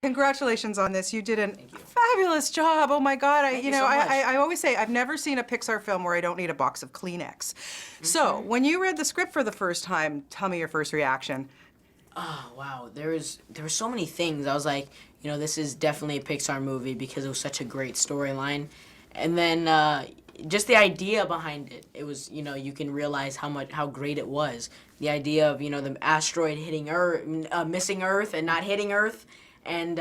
Congratulations on this. You did a Thank you. fabulous job. Oh my God. Thank you so much. I always say I've never seen a Pixar film where I don't need a box of Kleenex. So when you read the script for the first time, tell me your first reaction. Oh wow, there were so many things. I was like, this is definitely a Pixar movie because it was such a great storyline, and then just the idea behind it. It was, you can realize how great it was. The idea of the asteroid hitting Earth, missing Earth, and not hitting Earth, and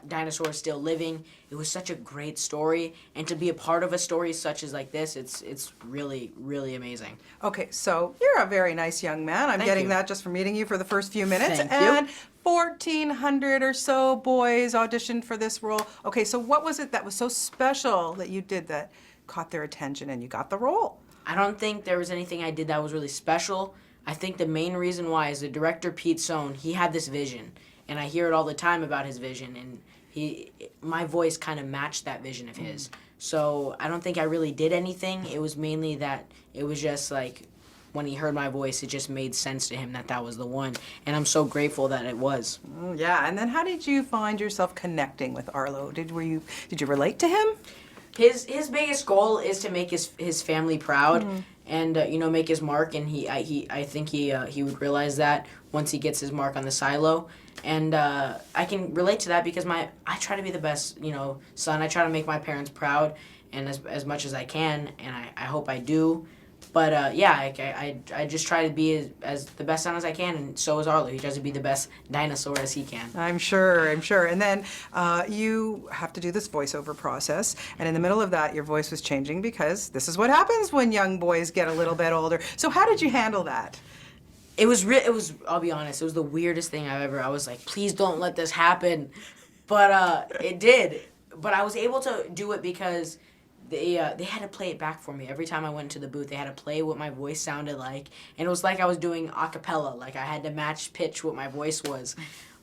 dinosaurs still living. It was such a great story, and to be a part of a story such as like this, it's really really amazing. Okay, so you're a very nice young man. I'm Thank getting you. that just from meeting you for the first few minutes. Thank you. And 1,400 or so boys auditioned for this role. Okay, so what was it that was so special that you did that caught their attention and you got the role? I don't think there was anything I did that was really special. I think the main reason why is the director Pete Sohn. He had this vision, and I hear it all the time about his vision, and my voice kind of matched that vision of his. So I don't think I really did anything. It was mainly that it was just like when he heard my voice, it just made sense to him that was the one, and I'm so grateful that it was. Yeah, and then how did you find yourself connecting with Arlo? Did you relate to him? His biggest goal is to make his family proud, and make his mark. And I think he would realize that once he gets his mark on the silo. And I can relate to that because I try to be the best son. I try to make my parents proud, and as much as I can, and I hope I do. But I just try to be as the best son as I can, and so is Arlo. He tries to be the best dinosaur as he can. I'm sure. And then you have to do this voiceover process, and in the middle of that, your voice was changing because this is what happens when young boys get a little bit older. So how did you handle that? It was, I'll be honest, it was the weirdest thing I was like, please don't let this happen. But it did. But I was able to do it because they had to play it back for me. Every time I went into the booth, they had to play what my voice sounded like. And it was like I was doing a cappella. Like I had to match pitch what my voice was.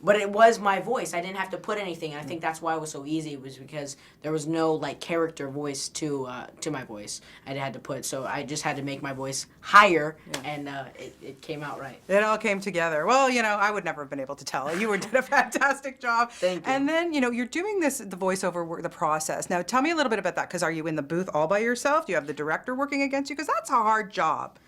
But it was my voice. I didn't have to put anything. And I think that's why it was so easy, was because there was no character voice to my voice. I had to put, so I just had to make my voice higher, and it came out right. It all came together. Well, I would never have been able to tell. You did a fantastic job. Thank you. And then, you're doing the voiceover work, the process. Now, tell me a little bit about that, because are you in the booth all by yourself? Do you have the director working against you? Because that's a hard job.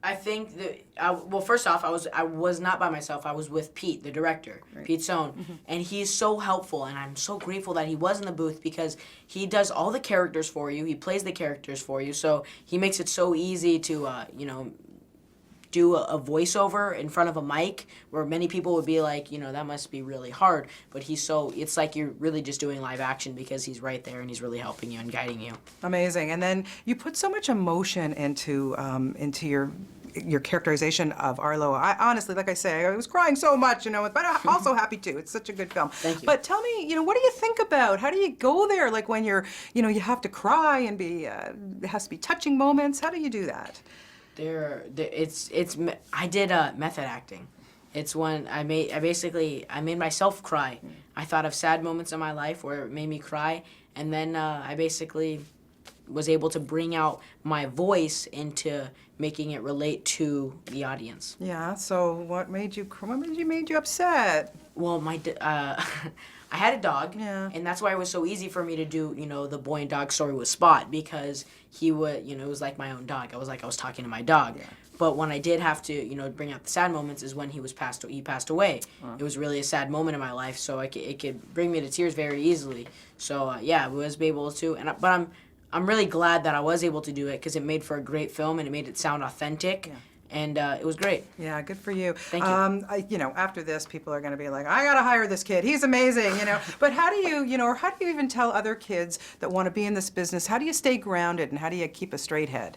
I think that, well, first off, I was not by myself. I was with Pete, the director, right. Pete Sohn, and he's so helpful, and I'm so grateful that he was in the booth because he does all the characters for you. He plays the characters for you, so he makes it so easy to, do a voiceover in front of a mic where many people would be like, that must be really hard. But it's like you're really just doing live action because he's right there and he's really helping you and guiding you. Amazing. And then you put so much emotion into your characterization of Arlo. I honestly, like I say, I was crying so much, but I'm also happy too. It's such a good film. Thank you. But tell me, what do you think about? How do you go there? Like when you're, you have to cry and it has to be touching moments. How do you do that? I did method acting. It's when I made myself cry. I thought of sad moments in my life where it made me cry, and then I basically was able to bring out my voice into making it relate to the audience. Yeah. So what made you upset? Well, I had a dog, yeah. And that's why it was so easy for me to do, the boy and dog story with Spot, because he would, it was like my own dog. I was talking to my dog. Yeah. But when I did have to, bring out the sad moments is when he passed away. It was really a sad moment in my life, so it could bring me to tears very easily. So I was able to, but I'm really glad that I was able to do it because it made for a great film and it made it sound authentic. Yeah. And it was great. Yeah, good for you. Thank you. After this, people are going to be like, I got to hire this kid. He's amazing, But how do you, or how do you even tell other kids that want to be in this business, how do you stay grounded and how do you keep a straight head?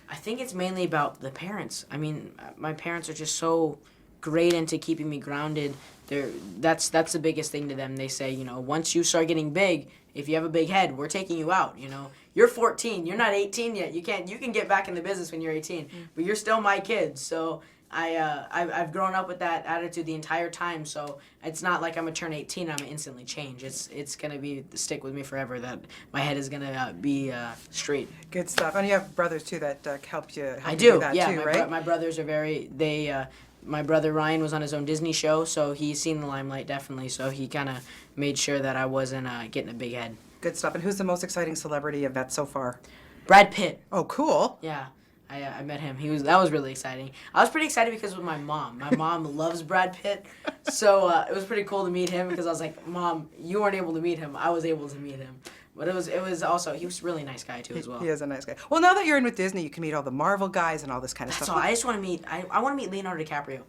I think it's mainly about the parents. I mean, my parents are just so great into keeping me grounded. That's the biggest thing to them. They say, once you start getting big, if you have a big head, we're taking you out, You're 14, you're not 18 yet. You can get back in the business when you're 18, but you're still my kid. So I've grown up with that attitude the entire time. So it's not like I'm gonna turn 18 and I'm gonna instantly change. It's gonna stick with me forever. That my head is gonna be straight. Good stuff. And you have brothers too that help you. I do. Do that yeah, too, right? My brothers are my brother Ryan was on his own Disney show, so he's seen the limelight definitely. So he kind of made sure that I wasn't getting a big head. Good stuff. And who's the most exciting celebrity you've met so far? Brad Pitt. Oh, cool. Yeah, I met him. That was really exciting. I was pretty excited because with my mom. My mom loves Brad Pitt, so it was pretty cool to meet him because I was like, Mom, you weren't able to meet him. I was able to meet him. But it was also, he was a really nice guy too as well. He is a nice guy. Well, now that you're in with Disney, you can meet all the Marvel guys and all this kind of That's stuff. all. I just want to meet. I want to meet Leonardo DiCaprio.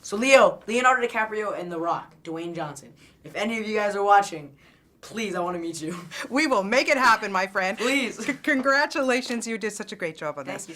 So Leonardo DiCaprio and The Rock, Dwayne Johnson. If any of you guys are watching, please, I want to meet you. We will make it happen, my friend. Please. Congratulations. You did such a great job on this. Thank you.